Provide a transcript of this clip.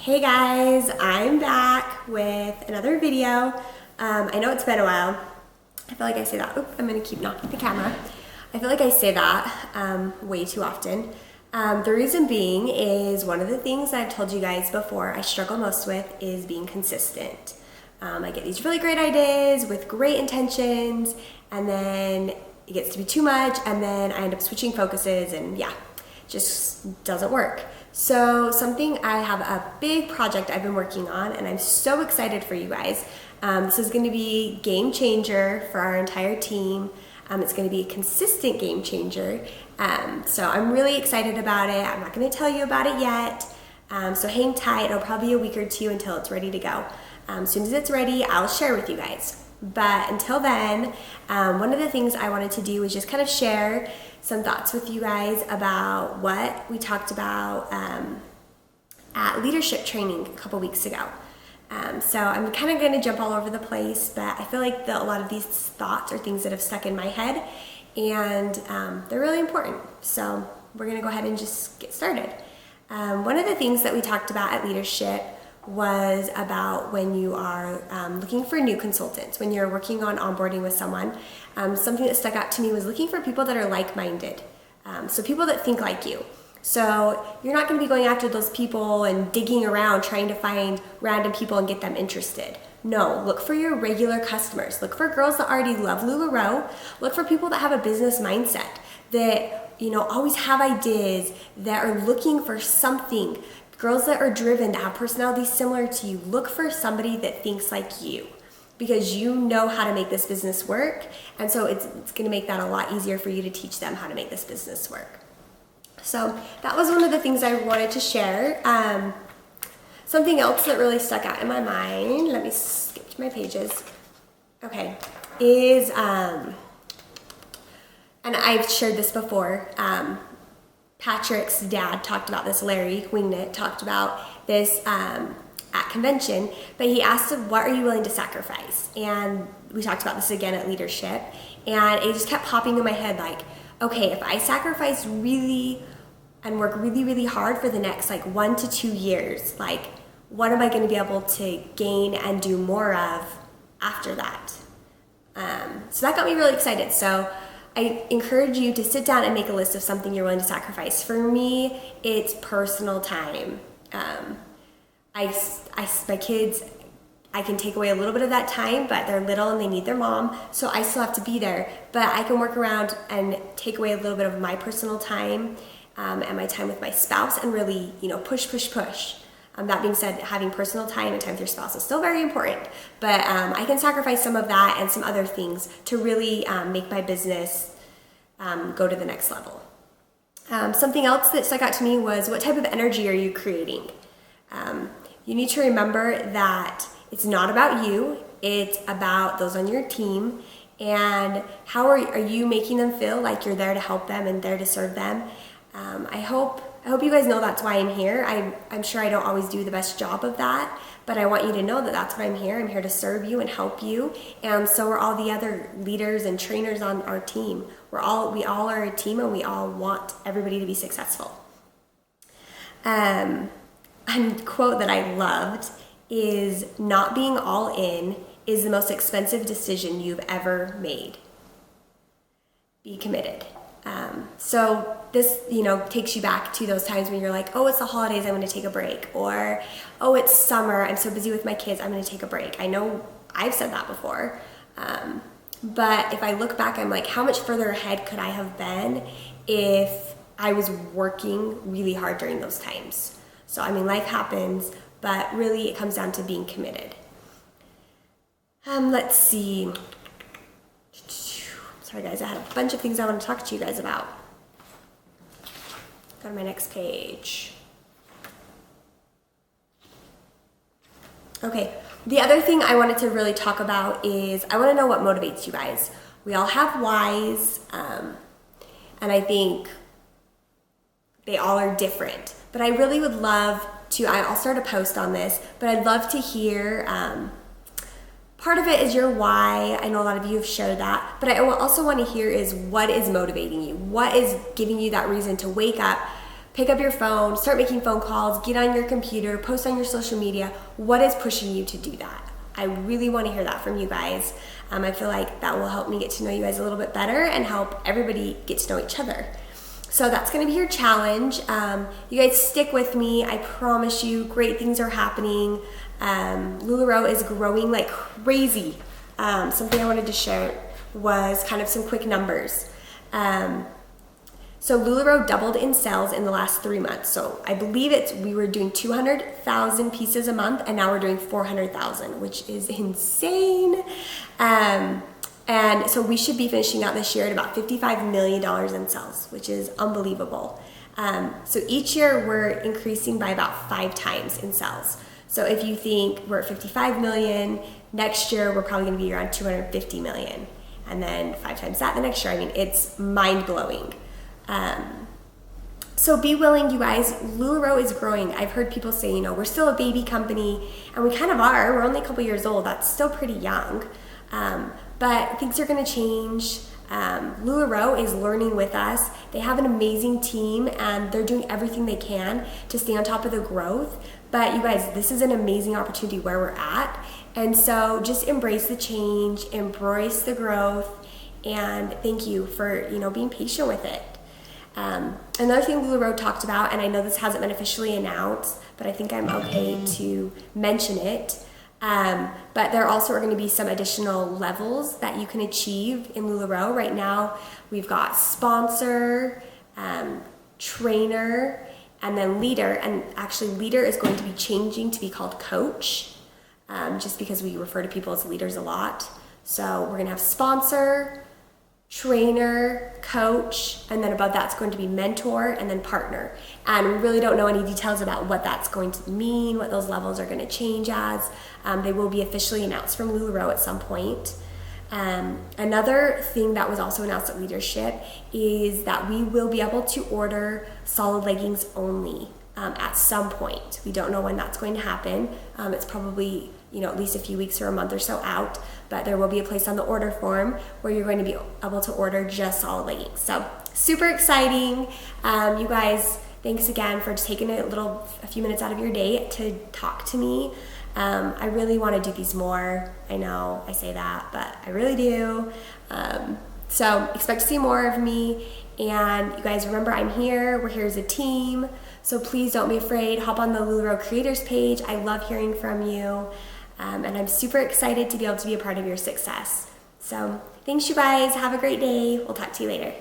Hey guys, I'm back with another video. I know it's been a while. I feel like I say that. Oop, I'm gonna keep knocking the camera. I feel like I say that way too often. The reason being is one of the things I've told you guys before I struggle most with is being consistent. I get these really great ideas with great intentions, and then it gets to be too much, and then I end up switching focuses, and yeah, just doesn't work. So I have a big project I've been working on, and I'm so excited for you guys. This is going to be game changer for our entire team. It's going to be a consistent game changer. So I'm really excited about it. I'm not going to tell you about it yet. So hang tight. It'll probably be a week or two until it's ready to go. As soon as it's ready, I'll share with you guys. But until then, one of the things I wanted to do was just kind of share some thoughts with you guys about what we talked about at leadership training a couple weeks ago. So I'm kind of going to jump all over the place, but I feel like a lot of these thoughts are things that have stuck in my head, and they're really important. So we're going to go ahead and just get started. One of the things that we talked about at leadership was about when you are looking for new consultants, when you're working on onboarding with someone. Something that stuck out to me was looking for people that are like-minded, so people that think like you. So you're not going to be going after those people and digging around trying to find random people and get them interested. No, look for your regular customers. Look for girls that already love Lularoe. Look for people that have a business mindset, that always have ideas, that are looking for something. Girls that are driven, that have personalities similar to you. Look for somebody that thinks like you, because you know how to make this business work, and so it's going to make that a lot easier for you to teach them how to make this business work. So that was one of the things I wanted to share. Something else that really stuck out in my mind, let me skip to my pages, okay, is, and I've shared this before, Patrick's dad talked about this, Larry Wingnut talked about this at convention, but he asked him, what are you willing to sacrifice? And we talked about this again at leadership, and it just kept popping in my head like, okay, if I sacrifice really and work really, really hard for the next 1 to 2 years, what am I going to be able to gain and do more of after that? So that got me really excited. So I encourage you to sit down and make a list of something you're willing to sacrifice. For me, it's personal time. My kids, I can take away a little bit of that time, but they're little and they need their mom, so I still have to be there. But I can work around and take away a little bit of my personal time and my time with my spouse, and really, push. That being said, having personal time and time with your spouse is still very important, but I can sacrifice some of that and some other things to really make my business go to the next level. Something else that stuck out to me was, what type of energy are you creating? You need to remember that it's not about you, it's about those on your team, and how are you making them feel like you're there to help them and there to serve them. I hope you guys know that's why I'm here. I'm sure I don't always do the best job of that, but I want you to know that that's why I'm here. I'm here to serve you and help you, and so are all the other leaders and trainers on our team. We all are a team, and we all want everybody to be successful. A quote that I loved is, not being all in is the most expensive decision you've ever made. Be committed. So this, takes you back to those times when you're like, oh, it's the holidays, I'm going to take a break. Or, oh, it's summer, I'm so busy with my kids, I'm going to take a break. I know I've said that before. But if I look back, I'm like, how much further ahead could I have been if I was working really hard during those times? So, life happens, but really it comes down to being committed. Let's see. Sorry guys, I had a bunch of things I want to talk to you guys about. Go to my next page. Okay, the other thing I wanted to really talk about is, I want to know what motivates you guys. We all have whys, and I think they all are different. But I really would love to, I'll start a post on this, but I'd love to hear, part of it is your why. I know a lot of you have shared that, but I also want to hear is, what is motivating you? What is giving you that reason to wake up, pick up your phone, start making phone calls, get on your computer, post on your social media. What is pushing you to do that? I really want to hear that from you guys. I feel like that will help me get to know you guys a little bit better and help everybody get to know each other. So that's going to be your challenge. You guys stick with me. I promise you, great things are happening. Lularoe is growing like crazy. Something I wanted to share was kind of some quick numbers. So Lularoe doubled in sales in the last 3 months. So I believe we were doing 200,000 pieces a month, and now we're doing 400,000, which is insane. And so we should be finishing out this year at about $55 million in sales, which is unbelievable. So each year we're increasing by about 5 times in sales. So if you think we're at 55 million, next year we're probably gonna be around 250 million. And then 5 times that the next year. I mean, it's mind-blowing. So be willing, you guys. Lularoe is growing. I've heard people say, you know, we're still a baby company, and we kind of are. We're only a couple years old. That's still pretty young. But things are going to change. Lularoe is learning with us. They have an amazing team, and they're doing everything they can to stay on top of the growth. But you guys, this is an amazing opportunity where we're at. And so just embrace the change, embrace the growth, and thank you for, you know, being patient with it. Another thing Lularoe talked about, and I know this hasn't been officially announced, but I think I'm okay to mention it. But there also are going to be some additional levels that you can achieve in Lularoe. Right now, we've got sponsor, trainer, and then leader. And actually, leader is going to be changing to be called coach, just because we refer to people as leaders a lot. So we're going to have sponsor, trainer, coach, and then above that's going to be mentor and then partner. And we really don't know any details about what that's going to mean, what those levels are going to change as. They will be officially announced from Lularoe at some point. Another thing that was also announced at Leadership is that we will be able to order solid leggings only at some point. We don't know when that's going to happen. It's probably, you know, at least a few weeks or a month or so out, but there will be a place on the order form where you're going to be able to order just solid leggings. So super exciting. You guys, thanks again for just taking a few minutes out of your day to talk to me. I really want to do these more. I know I say that, but I really do. So expect to see more of me. And you guys remember, I'm here. We're here as a team. So please don't be afraid. Hop on the Lularoe Creators page. I love hearing from you. And I'm super excited to be able to be a part of your success. So thanks, you guys. Have a great day. We'll talk to you later.